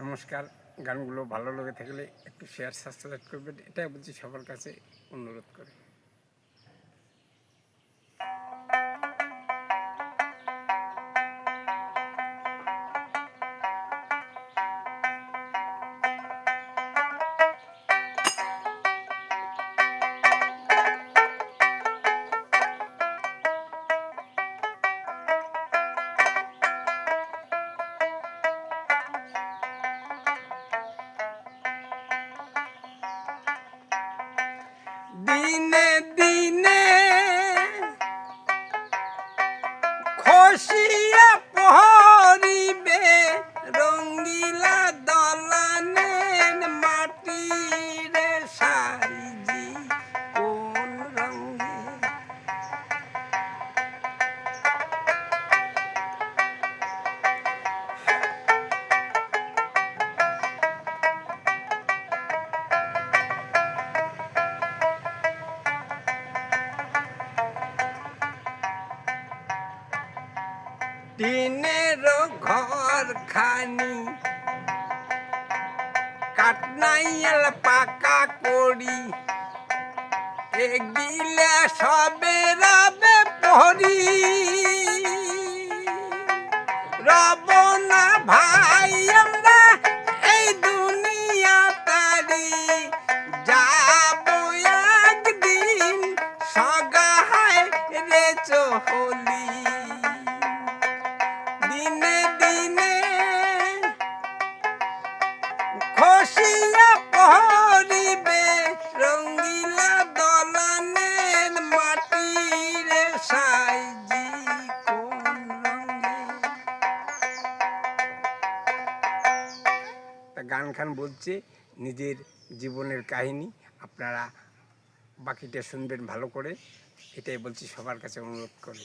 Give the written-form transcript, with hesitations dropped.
নমস্কার। গানগুলো ভালো লেগে থাকলে একটু শেয়ার সাবস্ক্রাইব করবেন, এটাই বলছি সবার কাছে অনুরোধ করে। দিনে দিনে খসিয়া পহরিবে রঙ্গিলা দলানের মাটির সাইজি কোন রঙে। টিনের ঘর খানি কাটনাইল পাকা করি এগিলে সবে রবে পহরি রব না ভাই আমরা এই দুনিয়া তারি যাব একদিন সগায় রে চহলি। দিনে দিনে খসিয়া পহরিবে রঙ্গিলা দলানের মাটির সাইজি কোন রঙে। গান খান বলছে নিজের জীবনের কাহিনী, আপনারা বাকিটা শুনবেন ভালো করে, এটাই বলছি সবার কাছে অনুরোধ করে।